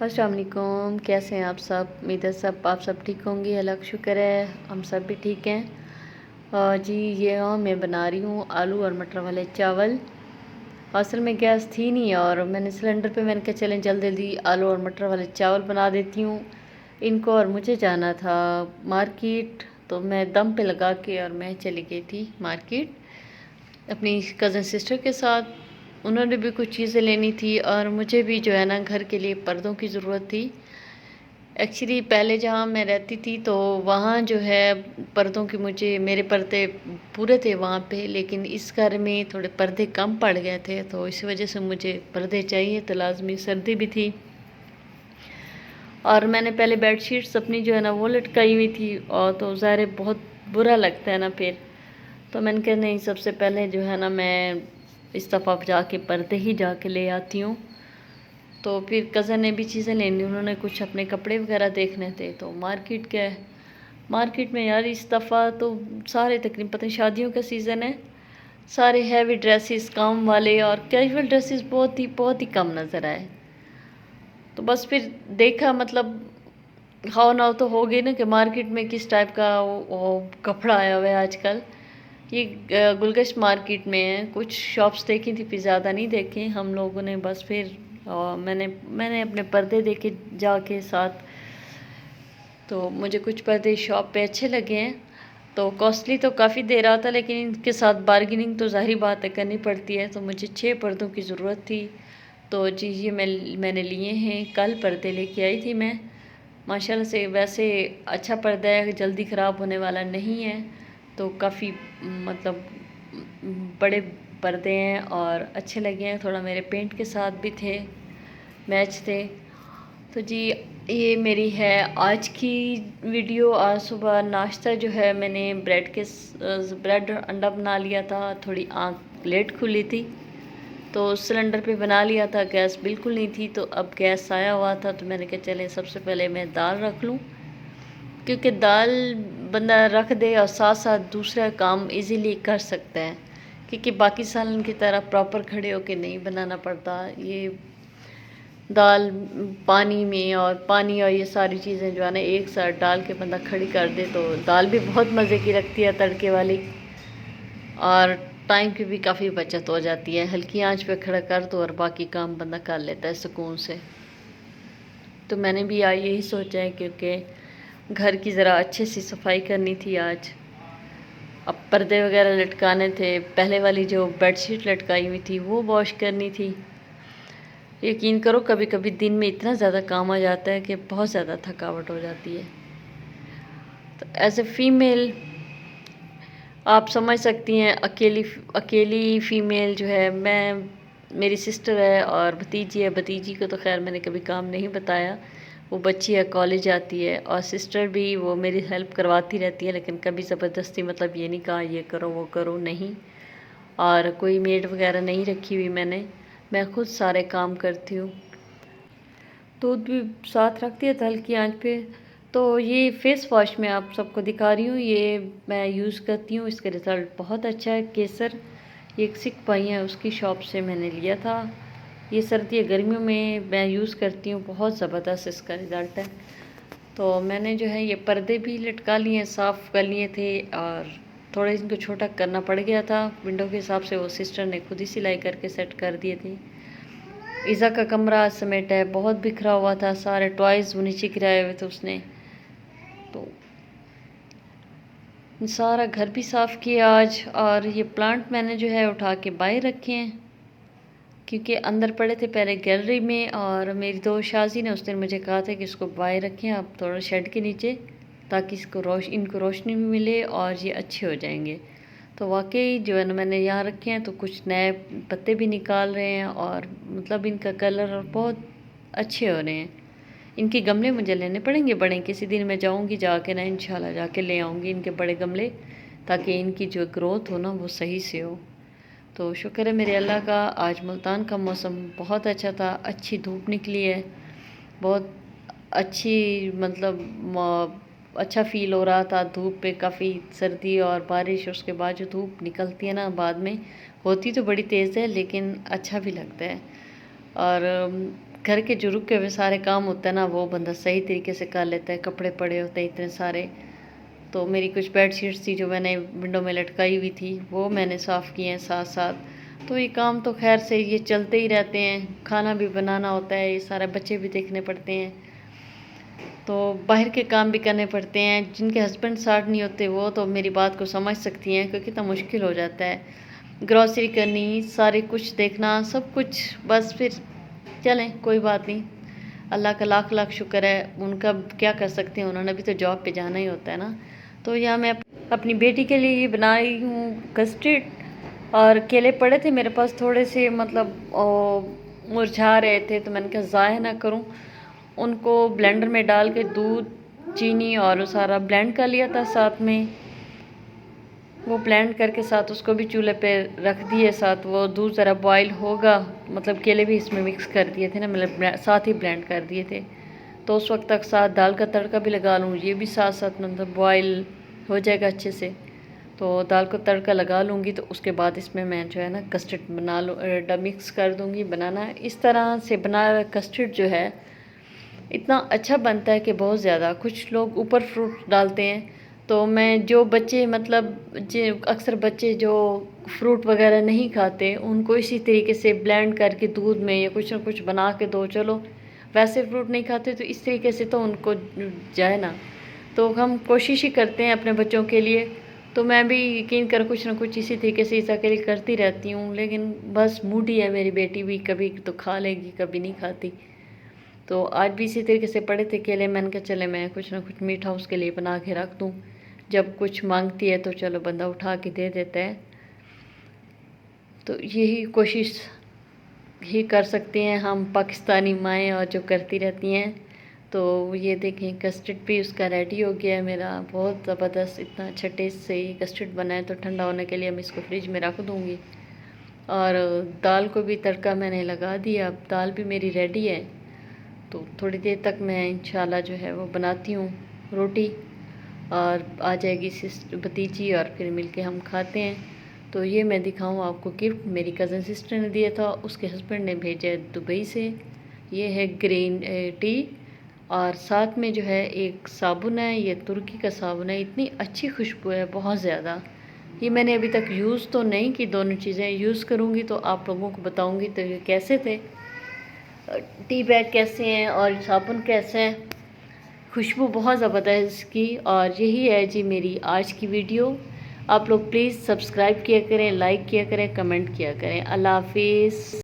अस्सलाम वालेकुम, कैसे हैं आप सब। उम्मीद है सब आप सब ठीक होंगे। अल्लाह का शुक्र है हम सब भी ठीक हैं। जी ये मैं बना रही हूँ आलू और मटर वाले चावल। असल में गैस थी नहीं और मैंने सिलेंडर पे मैंने कहा चलें जल्दी जल्दी आलू और मटर वाले चावल बना देती हूँ इनको। और मुझे जाना था मार्केट, तो मैं दम पे लगा के और मैं चली गई थी मार्केट अपनी कज़न सिस्टर के साथ। उन्होंने भी कुछ चीज़ें लेनी थी और मुझे भी जो है ना घर के लिए पर्दों की ज़रूरत थी। एक्चुअली पहले जहाँ मैं रहती थी तो वहाँ जो है पर्दों की मुझे मेरे पर्दे पूरे थे वहाँ पे, लेकिन इस घर में थोड़े पर्दे कम पड़ गए थे तो इस वजह से मुझे पर्दे चाहिए, तो लाजमी सर्दी भी थी। और मैंने पहले बेडशीट्स अपनी जो है ना वो लटकाई हुई थी और तो ज़ाहिर बहुत बुरा लगता है ना फिर। तो मैंने कहा नहीं, सबसे पहले जो है ना मैं इस दफ़ा जाके पर्दे ही जाके ले आती हूँ। तो फिर कज़न ने भी चीज़ें लेनी, उन्होंने कुछ अपने कपड़े वगैरह देखने थे तो मार्केट गए। मार्केट में यार इस दफ़ा तो सारे तकरीबन पता नहीं शादियों का सीज़न है, सारे हैवी ड्रेसेस काम वाले और कैजुअल ड्रेसेस बहुत ही कम नज़र आए। तो बस फिर देखा, मतलब हाव नाव तो हो गई ना कि मार्केट में किस टाइप का वो कपड़ा आया हुआ है आजकल। ये गुलगश्त मार्केट में है, कुछ शॉप्स देखी थी फिर ज़्यादा नहीं देखे हम लोगों ने। बस फिर मैंने अपने पर्दे देखे जाके साथ, तो मुझे कुछ पर्दे शॉप पे अच्छे लगे हैं। तो कॉस्टली तो काफ़ी दे रहा था, लेकिन इनके साथ बार्गेनिंग तो ज़ाहिर बात है करनी पड़ती है। तो मुझे 6 पर्दों की ज़रूरत थी। तो जी ये मैंने लिए हैं, कल पर्दे लेके आई थी मैं माशाल्लाह से। वैसे अच्छा पर्दा है, जल्दी ख़राब होने वाला नहीं है। तो काफ़ी मतलब बड़े पर्दे हैं और अच्छे लगे हैं, थोड़ा मेरे पेंट के साथ भी थे, मैच थे। तो जी ये मेरी है आज की वीडियो। आज सुबह नाश्ता जो है मैंने ब्रेड अंडा बना लिया था, थोड़ी आँख लेट खुली थी तो सिलेंडर पे बना लिया था, गैस बिल्कुल नहीं थी। तो अब गैस आया हुआ था तो मैंने कहा चले सबसे पहले मैं दाल रख लूँ, क्योंकि दाल बंदा रख दे और साथ साथ दूसरा काम इजीली कर सकता है, क्योंकि बाकी सालन की तरह प्रॉपर खड़े होके नहीं बनाना पड़ता। ये दाल पानी और ये सारी चीज़ें जो है ना एक साथ डाल के बंदा खड़ी कर दे तो दाल भी बहुत मज़े की लगती है तड़के वाली, और टाइम की भी काफ़ी बचत हो जाती है। हल्की आंच पे खड़ा कर दो और बाकी काम बंदा कर लेता है सुकून से। तो मैंने भी आज यही सोचा है, क्योंकि घर की ज़रा अच्छे से सफाई करनी थी आज। अब पर्दे वगैरह लटकाने थे, पहले वाली जो बेडशीट लटकाई हुई थी वो वॉश करनी थी। यकीन करो कभी कभी दिन में इतना ज़्यादा काम आ जाता है कि बहुत ज़्यादा थकावट हो जाती है। तो एज ए फ़ीमेल आप समझ सकती हैं, अकेली फ़ीमेल जो है, मैं मेरी सिस्टर है और भतीजी है। भतीजी को तो खैर मैंने कभी काम नहीं बताया, वो बच्ची है, कॉलेज जाती है। और सिस्टर भी वो मेरी हेल्प करवाती रहती है, लेकिन कभी ज़बरदस्ती मतलब ये नहीं कहा ये करो वो करो, नहीं। और कोई मेड वगैरह नहीं रखी हुई मैंने, मैं खुद सारे काम करती हूँ। दूध भी साथ रख दिया था हल्की आंच पे। तो ये फ़ेस वॉश मैं आप सबको दिखा रही हूँ, ये मैं यूज़ करती हूँ, इसका रिज़ल्ट बहुत अच्छा है। केसर, ये एक सिख भाई है उसकी शॉप से मैंने लिया था। ये सर्दी गर्मियों में मैं यूज़ करती हूँ, बहुत ज़बरदस्त इसका रिज़ल्ट है। तो मैंने जो है ये पर्दे भी लटका लिए, साफ़ कर लिए थे और थोड़ा इनको छोटा करना पड़ गया था विंडो के हिसाब से, वो सिस्टर ने खुद ही सिलाई करके सेट कर दिए थे। ईज़ा का कमरा समेट है, बहुत बिखरा हुआ था, सारे टॉयज़ वो नीचे गिराए हुए थे उसने। तो सारा घर भी साफ़ किया आज। और ये प्लांट मैंने जो है उठा के बाहर रखे हैं, क्योंकि अंदर पड़े थे पहले गैलरी में। और मेरी दोस्त शाजी ने उस दिन मुझे कहा था कि इसको बाहर रखें आप थोड़ा शेड के नीचे, ताकि इनको रोशनी भी मिले और ये अच्छे हो जाएंगे। तो वाकई जो है ना मैंने यहाँ रखे हैं, तो कुछ नए पत्ते भी निकाल रहे हैं और मतलब इनका कलर और बहुत अच्छे हो रहे हैं। इनके गमले मुझे लेने पड़ेंगे बड़े, किसी दिन मैं जाऊँगी जाके ना इंशाल्लाह जाके ले आऊँगी इनके बड़े गमले, ताकि इनकी जो ग्रोथ हो ना वो सही से हो। तो शुक्र है मेरे अल्लाह का, आज मुल्तान का मौसम बहुत अच्छा था, अच्छी धूप निकली है, बहुत अच्छी मतलब अच्छा फ़ील हो रहा था। धूप पे काफ़ी सर्दी और बारिश, उसके बाद जो धूप निकलती है ना बाद में, होती तो बड़ी तेज़ है लेकिन अच्छा भी लगता है। और घर के जो रुके हुए सारे काम होते हैं ना, वो बंदा सही तरीके से कर लेता है। कपड़े पड़े होते हैं इतने सारे, तो मेरी कुछ बेडशीट्स थी जो मैंने विंडो में लटकाई हुई थी, वो मैंने साफ़ किए हैं साथ साथ। तो ये काम तो खैर से ये चलते ही रहते हैं। खाना भी बनाना होता है, ये सारे बच्चे भी देखने पड़ते हैं, तो बाहर के काम भी करने पड़ते हैं। जिनके हस्बैंड साथ नहीं होते वो तो मेरी बात को समझ सकती हैं, क्योंकि इतना मुश्किल हो जाता है ग्रॉसरी करनी, सारे कुछ देखना, सब कुछ। बस फिर चलें, कोई बात नहीं, अल्लाह का लाख लाख शुक्र है। उनका क्या कर सकते हैं, उन्होंने भी तो जॉब पे जाना ही होता है ना। तो यहाँ मैं अपनी बेटी के लिए ये बना रही हूँ कस्टर्ड, और केले पड़े थे मेरे पास थोड़े से, मतलब मुरझा रहे थे, तो मैंने कहा ज़ाया ना करूँ, उनको ब्लेंडर में डाल के दूध, चीनी और सारा ब्लेंड कर लिया था साथ में। वो ब्लेंड करके साथ उसको भी चूल्हे पे रख दिए, साथ वो दूध ज़रा बॉयल होगा, मतलब केले भी इसमें मिक्स कर दिए थे ना, मतलब साथ ही ब्लेंड कर दिए थे। तो उस वक्त तक साथ दाल का तड़का भी लगा लूँ, ये भी साथ साथ मतलब बॉयल हो जाएगा अच्छे से। तो दाल को तड़का लगा लूँगी, तो उसके बाद इसमें मैं जो है ना कस्टर्ड बना लूँ, मिक्स कर दूँगी। बनाना इस तरह से बना कस्टर्ड जो है इतना अच्छा बनता है कि बहुत ज़्यादा। कुछ लोग ऊपर फ्रूट डालते हैं, तो मैं जो बच्चे मतलब जो अक्सर बच्चे जो फ्रूट वगैरह नहीं खाते, उनको इसी तरीके से ब्लेंड करके दूध में या कुछ ना कुछ बना के दो। चलो वैसे फ्रूट नहीं खाते तो इस तरीके से तो उनको जाए ना। तो हम कोशिश ही करते हैं अपने बच्चों के लिए, तो मैं भी यकीन कर कुछ ना कुछ इसी तरीके से ईसा के लिए करती रहती हूँ। लेकिन बस मूडी है, मेरी बेटी भी कभी तो खा लेगी, कभी नहीं खाती। तो आज भी इसी तरीके से पड़े थे केले, मैंने कहा चले मैं कुछ ना कुछ मीठा उसके लिए बना के रख दूँ, जब कुछ मांगती है तो चलो बंदा उठा के दे देता है। तो यही कोशिश ही कर सकते हैं हम पाकिस्तानी माएँ, और जो करती रहती हैं। तो ये देखें कस्टर्ड भी उसका रेडी हो गया है मेरा, बहुत ज़बरदस्त, इतना अच्छा टेस्ट से ये कस्टर्ड बना है। तो ठंडा होने के लिए मैं इसको फ्रिज में रख दूँगी। और दाल को भी तड़का मैंने लगा दिया, अब दाल भी मेरी रेडी है। तो थोड़ी देर तक मैं इंशाल्लाह जो है वो बनाती हूँ रोटी, और आ जाएगी भतीजी, और फिर मिलके हम खाते हैं। तो ये मैं दिखाऊँ आपको गिफ्ट मेरी कज़न सिस्टर ने दिया था, उसके हस्बैंड ने भेजा है दुबई से। ये है ग्रीन टी, और साथ में जो है एक साबुन है, ये तुर्की का साबुन है, इतनी अच्छी खुशबू है बहुत ज़्यादा। ये मैंने अभी तक यूज़ तो नहीं की, दोनों चीज़ें यूज़ करूँगी तो आप लोगों को बताऊँगी तो ये कैसे थे, टी बैग कैसे हैं और साबुन कैसे हैं। खुशबू बहुत ज़बरदस्त इसकी। और यही है जी मेरी आज की वीडियो। आप लोग प्लीज़ सब्सक्राइब किया करें, लाइक किया करें, कमेंट किया करें। अल्लाह हाफिज़।